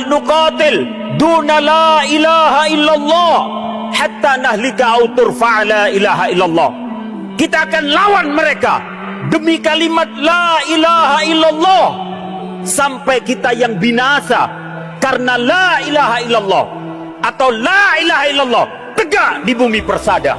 nazal nuqatil duna la ilaha illallah hatta nahlika au turfa'a la ilaha illallah. Kita akan lawan mereka demi kalimat la ilaha illallah sampai kita yang binasa karena la ilaha illallah atau la ilaha illallah tegak di bumi persada.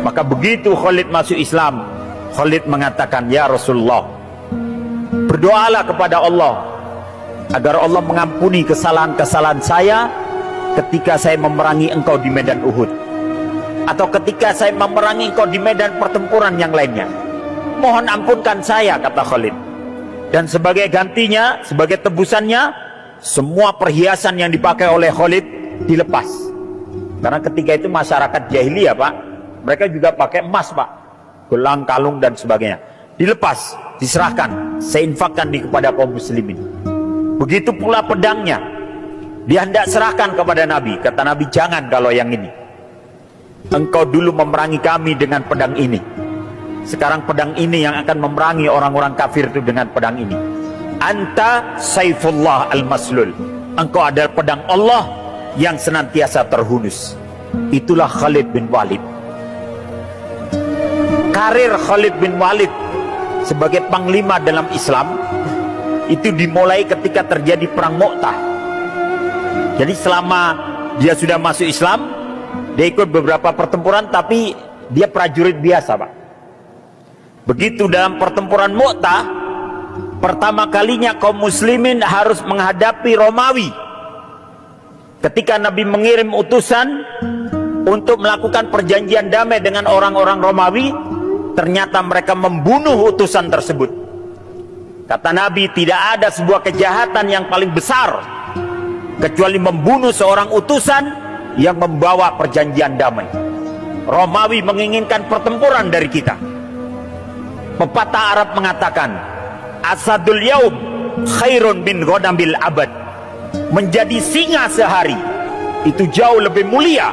Maka begitu Khalid masuk Islam, Khalid mengatakan, ya Rasulullah, berdoalah kepada Allah agar Allah mengampuni kesalahan-kesalahan saya ketika saya memerangi engkau di medan Uhud, atau ketika saya memerangi engkau di medan pertempuran yang lainnya. Mohon ampunkan saya, kata Khalid. Dan sebagai gantinya, sebagai tebusannya, semua perhiasan yang dipakai oleh Khalid dilepas. Karena ketika itu masyarakat jahiliyah, Pak, mereka juga pakai emas, Pak, gelang, kalung dan sebagainya. Dilepas, diserahkan, saya infakkan kepada kaum muslimin. Begitu pula pedangnya, dia hendak serahkan kepada Nabi. Kata Nabi, jangan kalau yang ini. Engkau dulu memerangi kami dengan pedang ini. Sekarang pedang ini yang akan memerangi orang-orang kafir itu dengan pedang ini. Anta Saifullah al-Maslul. Engkau adalah pedang Allah yang senantiasa terhunus. Itulah Khalid bin Walid. Karir Khalid bin Walid sebagai panglima dalam Islam itu dimulai ketika terjadi perang Mu'tah. Jadi selama dia sudah masuk Islam, dia ikut beberapa pertempuran, tapi dia prajurit biasa, Pak. Begitu dalam pertempuran Mu'tah, pertama kalinya kaum muslimin harus menghadapi Romawi. Ketika Nabi mengirim utusan untuk melakukan perjanjian damai dengan orang-orang Romawi, ternyata mereka membunuh utusan tersebut. Kata Nabi, tidak ada sebuah kejahatan yang paling besar kecuali membunuh seorang utusan yang membawa perjanjian damai. Romawi menginginkan pertempuran dari kita. Pepatah Arab mengatakan, asadul yaum khairun bin ghanamil abad. Menjadi singa sehari itu jauh lebih mulia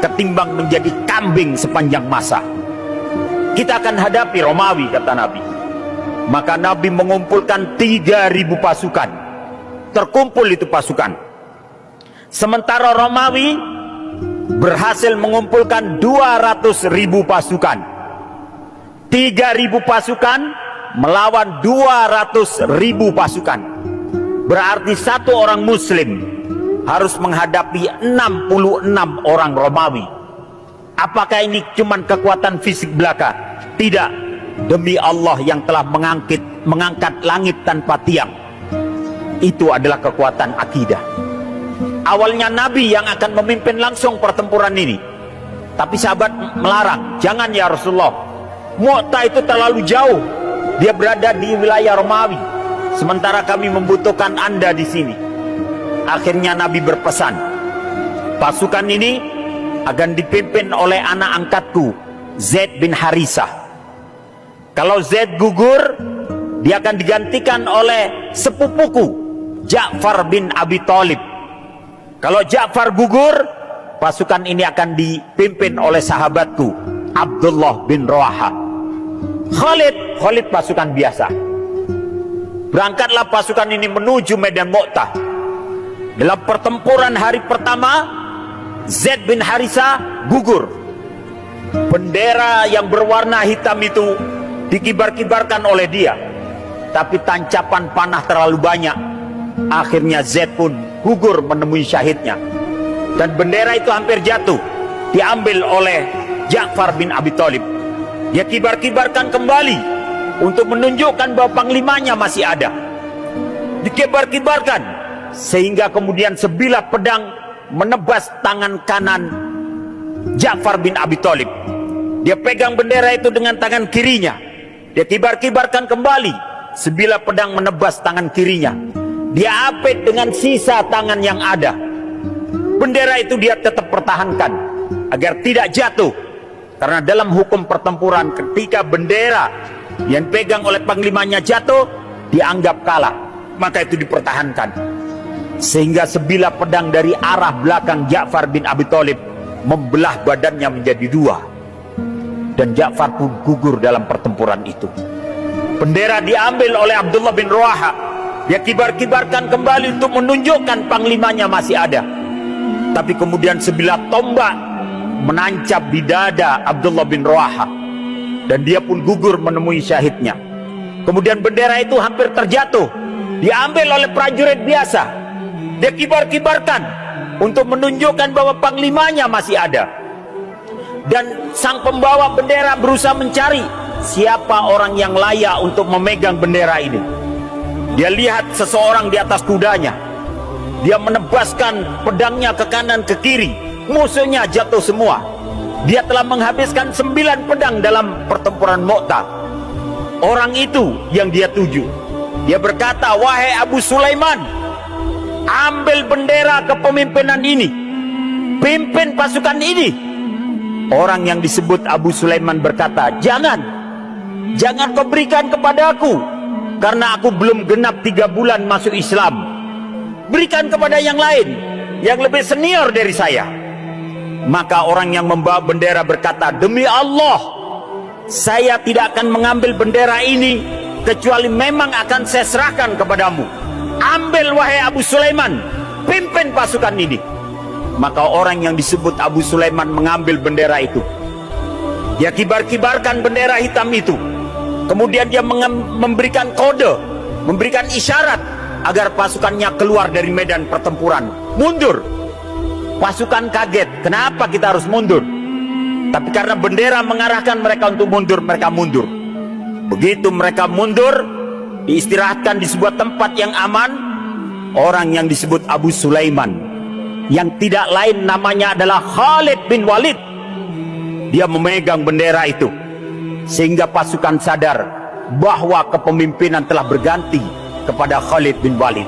ketimbang menjadi kambing sepanjang masa. Kita akan hadapi Romawi, kata Nabi. Maka Nabi mengumpulkan 3.000 pasukan. Terkumpul itu pasukan. Sementara Romawi berhasil mengumpulkan 200.000 pasukan. 3.000 pasukan melawan 200.000 pasukan. Berarti satu orang muslim harus menghadapi 66 orang Romawi. Apakah ini cuma kekuatan fisik belaka? Tidak. Demi Allah yang telah mengangkat langit tanpa tiang, itu adalah kekuatan akidah. Awalnya Nabi yang akan memimpin langsung pertempuran ini, tapi sahabat melarang, jangan ya Rasulullah, Mu'tah itu terlalu jauh, dia berada di wilayah Romawi, sementara kami membutuhkan Anda di sini. Akhirnya Nabi berpesan, pasukan ini akan dipimpin oleh anak angkatku, Zaid bin Harisah. Kalau Zaid gugur, dia akan digantikan oleh sepupuku, Ja'far bin Abi Thalib. Kalau Ja'far gugur, pasukan ini akan dipimpin oleh sahabatku, Abdullah bin Rawaha. Khalid pasukan biasa. Berangkatlah pasukan ini menuju medan Mu'tah. Dalam pertempuran hari pertama, Zaid bin Harisah gugur. Bendera yang berwarna hitam itu dikibar-kibarkan oleh dia, tapi tancapan panah terlalu banyak. Akhirnya Zaid pun gugur menemui syahidnya, dan bendera itu hampir jatuh, diambil oleh Ja'far bin Abi Thalib. Dia kibar-kibarkan kembali untuk menunjukkan bahwa panglimanya masih ada. Dikibar-kibarkan sehingga kemudian sebilah pedang menebas tangan kanan Ja'far bin Abi Thalib. Dia pegang bendera itu dengan tangan kirinya. Dia kibar-kibarkan kembali. Sebilah pedang menebas tangan kirinya. Dia apit dengan sisa tangan yang ada. Bendera itu dia tetap pertahankan agar tidak jatuh. Karena dalam hukum pertempuran, ketika bendera yang pegang oleh panglimanya jatuh, dianggap kalah. Maka itu dipertahankan. Sehingga sebilah pedang dari arah belakang Ja'far bin Abi Thalib membelah badannya menjadi dua. Dan Ja'far pun gugur dalam pertempuran itu. Bendera diambil oleh Abdullah bin Rawaha. Dia kibar-kibarkan kembali untuk menunjukkan panglimanya masih ada. Tapi kemudian sebilah tombak menancap di dada Abdullah bin Rawaha. Dan dia pun gugur menemui syahidnya. Kemudian bendera itu hampir terjatuh. Diambil oleh prajurit biasa. Dia kibar-kibarkan untuk menunjukkan bahwa panglimanya masih ada. Dan sang pembawa bendera berusaha mencari siapa orang yang layak untuk memegang bendera ini. Dia lihat seseorang di atas kudanya. Dia menebaskan pedangnya ke kanan ke kiri. Musuhnya jatuh semua. Dia telah menghabiskan 9 pedang dalam pertempuran Mu'tah. Orang itu yang dia tuju. Dia berkata, wahai Abu Sulaiman, ambil bendera kepemimpinan ini, pimpin pasukan ini. Orang yang disebut Abu Sulaiman berkata, jangan kau berikan kepadaku, karena aku belum genap 3 bulan masuk Islam. Berikan kepada yang lain, yang lebih senior dari saya. Maka orang yang membawa bendera berkata, demi Allah, saya tidak akan mengambil bendera ini, kecuali memang akan saya serahkan kepadamu. Ambil wahai Abu Sulaiman, pimpin pasukan ini. Maka orang yang disebut Abu Sulaiman mengambil bendera itu. Dia kibar-kibarkan bendera hitam itu. Kemudian dia memberikan kode, memberikan isyarat agar pasukannya keluar dari medan pertempuran. Mundur. Pasukan kaget, kenapa kita harus mundur? Tapi karena bendera mengarahkan mereka untuk mundur, mereka mundur. Begitu mereka mundur, diistirahatkan di sebuah tempat yang aman. Orang yang disebut Abu Sulaiman, yang tidak lain namanya adalah Khalid bin Walid, dia memegang bendera itu. Sehingga pasukan sadar bahwa kepemimpinan telah berganti kepada Khalid bin Walid.